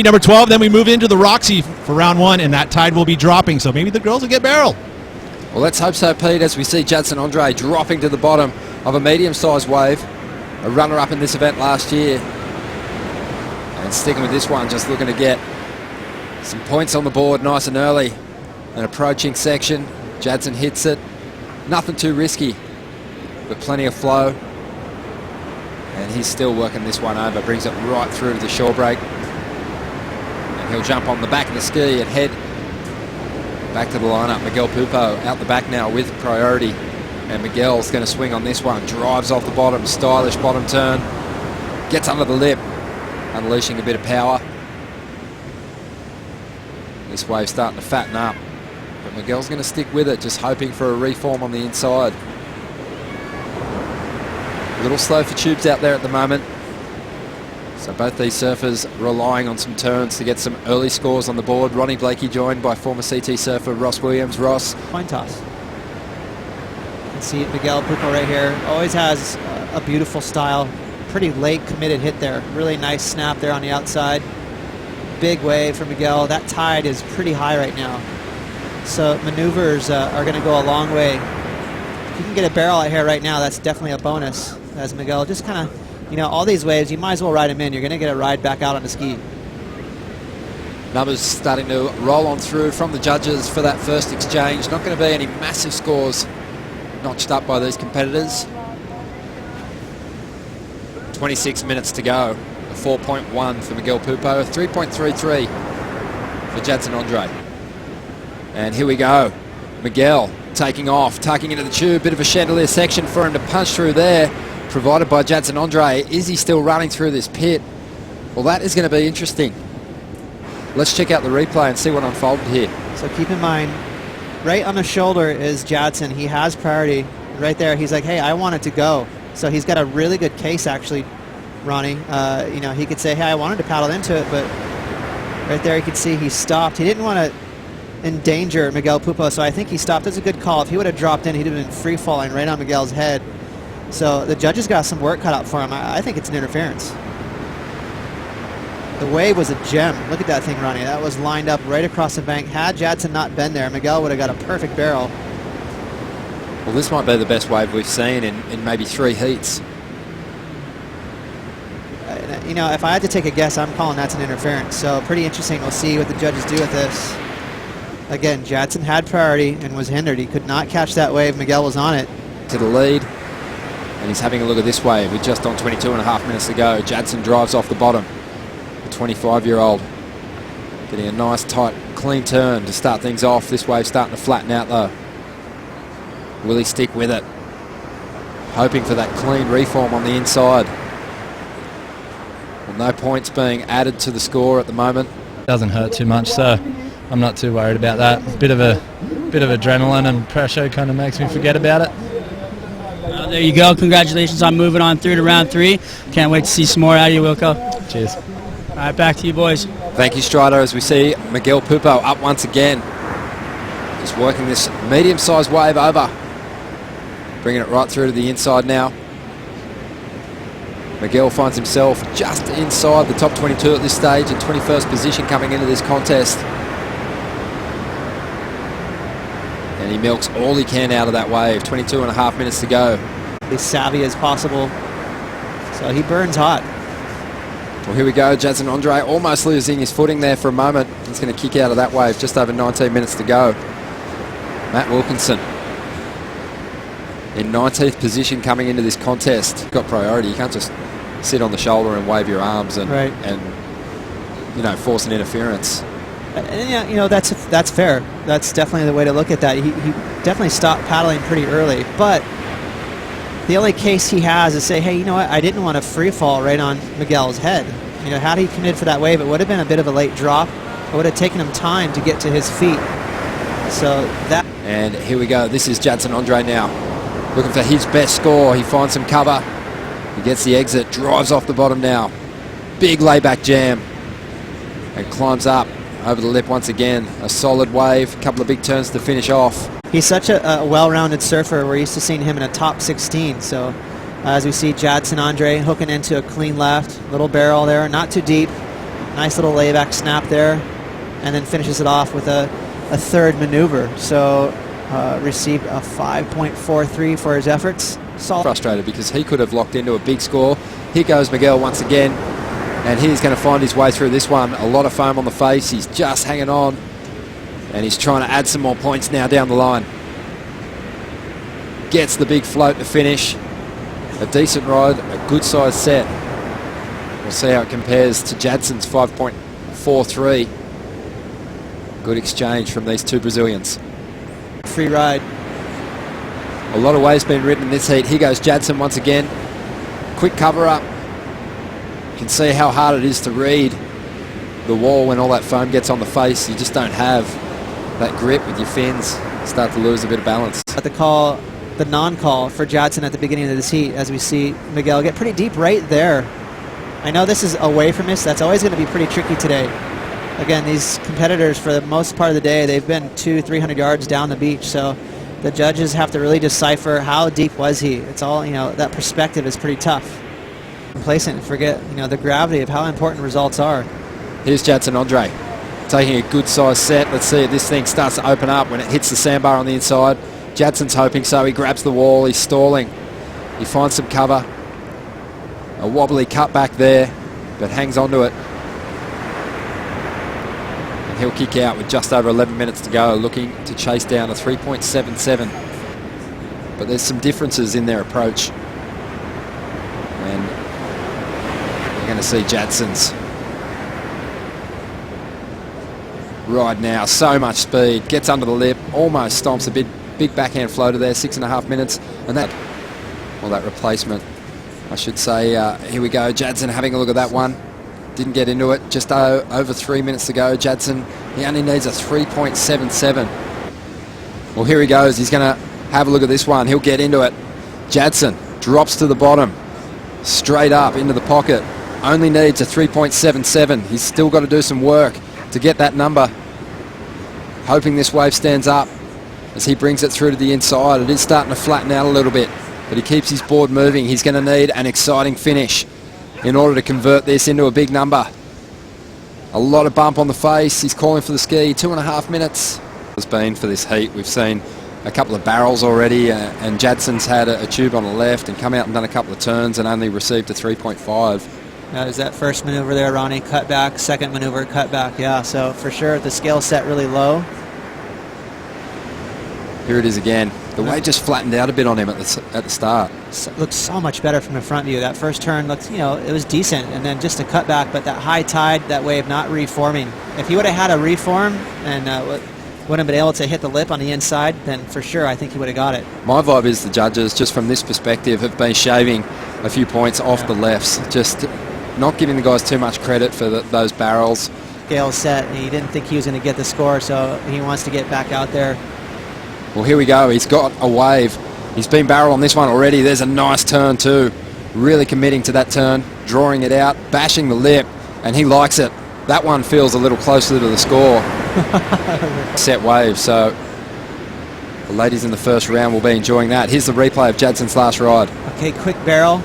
Number 12, then we move into the Roxy for round 1, and that tide will be dropping, so maybe the girls will get barrel. Well, let's hope so, Pete, as we see Jadson Andre dropping to the bottom of a medium-sized wave, a runner-up in this event last year. And sticking with this one, just looking to get some points on the board nice and early. An approaching section, Jadson hits it. Nothing too risky, but plenty of flow. And he's still working this one over, brings it right through to the shore break. He'll jump on the back of the ski and head back to the lineup. Miguel Pupo out the back now with priority. And Miguel's going to swing on this one. Drives off the bottom, stylish bottom turn. Gets under the lip, unleashing a bit of power. This wave's starting to fatten up. But Miguel's going to stick with it, just hoping for a reform on the inside. A little slow for tubes out there at the moment. So both these surfers relying on some turns to get some early scores on the board. Ronnie Blakey joined by former CT surfer Ross Williams. Ross. Coin toss. You can see Miguel Pupo right here. Always has a beautiful style. Pretty late committed hit there. Really nice snap there on the outside. Big wave for Miguel. That tide is pretty high right now. So maneuvers are going to go a long way. If you can get a barrel out here right now, that's definitely a bonus. As Miguel just kind of, you know, all these waves, you might as well ride them in. You're going to get a ride back out on the ski. Numbers starting to roll on through from the judges for that first exchange. Not going to be any massive scores notched up by these competitors. 26 minutes to go. A 4.1 for Miguel Pupo, a 3.33 for Jadson Andre. And here we go. Miguel taking off, tucking into the tube. Bit of a chandelier section for him to punch through there, provided by Jadson Andre. Is he still running through this pit? Well, that is going to be interesting. Let's check out the replay and see what unfolded here. So keep in mind, right on the shoulder is Jadson. He has priority. Right there, he's like, hey, I want it to go. So he's got a really good case, actually, Ronnie. You know, he could say, hey, I wanted to paddle into it, but right there you can see he stopped. He didn't want to endanger Miguel Pupo, so I think he stopped. That's a good call. If he would have dropped in, he'd have been free-falling right on Miguel's head. So the judges got some work cut out for him. I think it's an interference. The wave was a gem. Look at that thing, Ronnie. That was lined up right across the bank. Had Jadson not been there, Miguel would have got a perfect barrel. Well, this might be the best wave we've seen in maybe 3 heats. You know, if I had to take a guess, I'm calling that's an interference. So pretty interesting. We'll see what the judges do with this. Again, Jadson had priority and was hindered. He could not catch that wave. Miguel was on it. To the lead. And he's having a look at this wave with just on 22.5 minutes to go. Jadson drives off the bottom. The 25-year-old getting a nice, tight, clean turn to start things off. This wave's starting to flatten out, though. Will he stick with it? Hoping for that clean reform on the inside. Well, no points being added to the score at the moment. Doesn't hurt too much, so I'm not too worried about that. Bit of adrenaline and pressure kind of makes me forget about it. There you go. Congratulations on moving on through to round 3. Can't wait to see some more out of you, Wilco. Cheers. All right, back to you, boys. Thank you, Strider, as we see Miguel Pupo up once again. Just working this medium-sized wave over. Bringing it right through to the inside now. Miguel finds himself just inside the top 22 at this stage, in 21st position coming into this contest. And he milks all he can out of that wave. 22.5 minutes to go. As savvy as possible. So he burns hot. Well, here we go. Jadson Andre almost losing his footing there for a moment. He's going to kick out of that wave. Just over 19 minutes to go. Matt Wilkinson in 19th position coming into this contest. Got priority. You can't just sit on the shoulder and wave your arms and you know, force an interference. And yeah, you know, that's fair. That's definitely the way to look at that. He definitely stopped paddling pretty early, but the only case he has is say, hey, you know what? I didn't want to free fall right on Miguel's head. You know, had he committed for that wave, it would have been a bit of a late drop. It would have taken him time to get to his feet. So that. And here we go. This is Jadson Andre now, looking for his best score. He finds some cover. He gets the exit, drives off the bottom now. Big layback jam, and climbs up over the lip once again. A solid wave, a couple of big turns to finish off. He's such a well-rounded surfer. We're used to seeing him in a top 16. So as we see Jadson Andre hooking into a clean left, little barrel there, not too deep. Nice little layback snap there, and then finishes it off with a third maneuver. So received a 5.43 for his efforts. Solid. Frustrated because he could have locked into a big score. Here goes Miguel once again, and he's going to find his way through this one. A lot of foam on the face. He's just hanging on, and he's trying to add some more points now down the line. Gets the big float to finish. A decent ride, a good size set. We'll see how it compares to Jadson's 5.43. Good exchange from these two Brazilians. Free ride. A lot of waves been ridden in this heat. Here goes Jadson once again. Quick cover up. You can see how hard it is to read the wall when all that foam gets on the face. You just don't have that grip with your fins. Start to lose a bit of balance. At the non-call for Jadson at the beginning of this heat, as we see Miguel get pretty deep right there. I know this is away from us. That's always going to be pretty tricky today. Again, these competitors, for the most part of the day, they've been 200-300 yards down the beach, so the judges have to really decipher how deep was he. It's all, that perspective is pretty tough. Complacent and forget, the gravity of how important results are. Here's Jadson Andre taking a good size set. Let's see if this thing starts to open up when it hits the sandbar on the inside. Jadson's hoping so. He grabs the wall. He's stalling. He finds some cover. A wobbly cutback there, but hangs onto it. And he'll kick out with just over 11 minutes to go, looking to chase down a 3.77. But there's some differences in their approach. And we're going to see Jadson's ride now. So much speed. Gets under the lip. Almost stomps a big backhand floater there. 6.5 minutes. And that replacement, I should say. Here we go. Jadson having a look at that one. Didn't get into it. Just over 3 minutes to go. Jadson, he only needs a 3.77. Well, here he goes. He's going to have a look at this one. He'll get into it. Jadson drops to the bottom. Straight up into the pocket. Only needs a 3.77. He's still got to do some work to get that number. Hoping this wave stands up as he brings it through to the inside. It is starting to flatten out a little bit, but he keeps his board moving. He's going to need an exciting finish in order to convert this into a big number. A lot of bump on the face. He's calling for the ski. 2.5 minutes has been for this heat. We've seen a couple of barrels already, and Jadson's had a tube on the left and come out and done a couple of turns and only received a 3.5. There's that first maneuver there, Ronnie, cut back. Second maneuver, cut back. Yeah, so for sure the scale set really low. Here it is again. The wave just flattened out a bit on him at the start. Looks so much better from the front view. That first turn looked, it was decent, and then just a cutback, but that high tide, that wave not reforming. If he would have had a reform and wouldn't have been able to hit the lip on the inside, then for sure I think he would have got it. My vibe is the judges, just from this perspective, have been shaving a few points off the lefts. Just not giving the guys too much credit for those barrels. Scale set, and he didn't think he was going to get the score, so he wants to get back out there. Well, here we go. He's got a wave. He's been barrel on this one already. There's a nice turn too. Really committing to that turn, drawing it out, bashing the lip, and he likes it. That one feels a little closer to the score. Set wave, so the ladies in the first round will be enjoying that. Here's the replay of Jadson's last ride. Okay, quick barrel.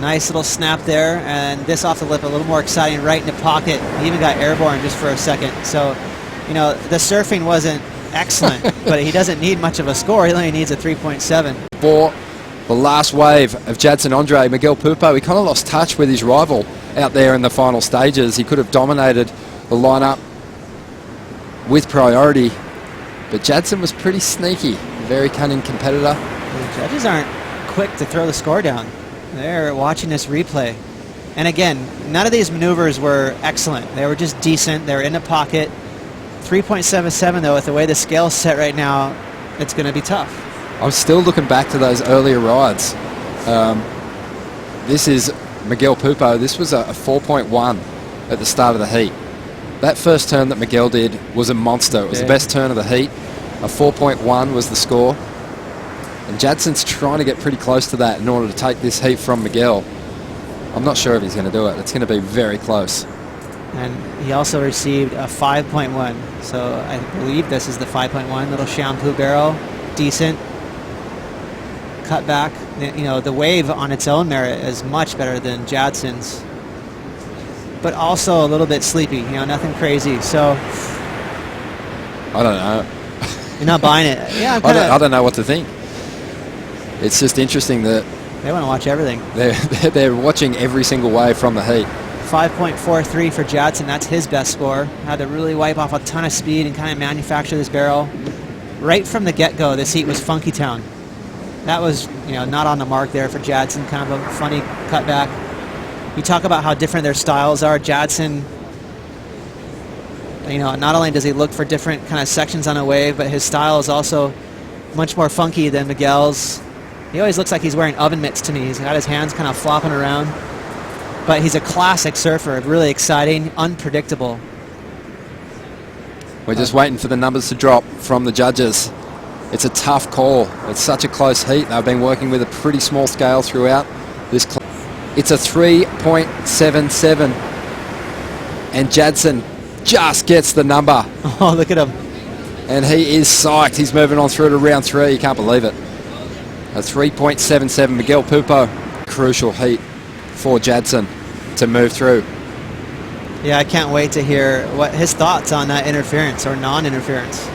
Nice little snap there, and this off the lip, a little more exciting, right in the pocket. He even got airborne just for a second. So, the surfing wasn't excellent, but he doesn't need much of a score. He only needs a 3.7. For the last wave of Jadson Andre, Miguel Pupo, he kind of lost touch with his rival out there in the final stages. He could have dominated the lineup with priority, but Jadson was pretty sneaky, very cunning competitor. The judges aren't quick to throw the score down. They're watching this replay. And again, none of these maneuvers were excellent. They were just decent. They were in the pocket. 3.77 though, with the way the scale's set right now, it's going to be tough. I was still looking back to those earlier rides. This is Miguel Pupo. This was a 4.1 at the start of the heat. That first turn that Miguel did was a monster. It was the best turn of the heat. A 4.1 was the score. And Jadson's trying to get pretty close to that in order to take this heat from Miguel. I'm not sure if he's going to do it. It's going to be very close. And he also received a 5.1. So I believe this is the 5.1. Little shampoo barrel. Decent. Cut back. The wave on its own merit is much better than Jadson's. but also a little bit sleepy. You know, nothing crazy. So I don't know. you're not buying it. Yeah, I'm I don't know what to think. It's just interesting that they want to watch everything. they're watching every single wave from the heat. 5.43 for Jadson. That's his best score. Had to really wipe off a ton of speed and kind of manufacture this barrel. Right from the get-go, this heat was Funky Town. That was, you know, not on the mark there for Jadson. Kind of a funny cutback. You talk about how different their styles are. Jadson, you know, not only does he look for different kind of sections on a wave, but his style is also much more funky than Miguel's. He always looks like he's wearing oven mitts to me. He's got his hands kind of flopping around. But he's a classic surfer, really exciting, unpredictable. We're just waiting for the numbers to drop from the judges. It's a tough call. It's such a close heat. They've been working with a pretty small scale throughout this. It's a 3.77. And Jadson just gets the number. Oh, look at him. And he is psyched. He's moving on through to round 3. You can't believe it. A 3.77. Miguel Pupo. Crucial heat for Jadson to move through. Yeah, I can't wait to hear what his thoughts on that interference or non-interference.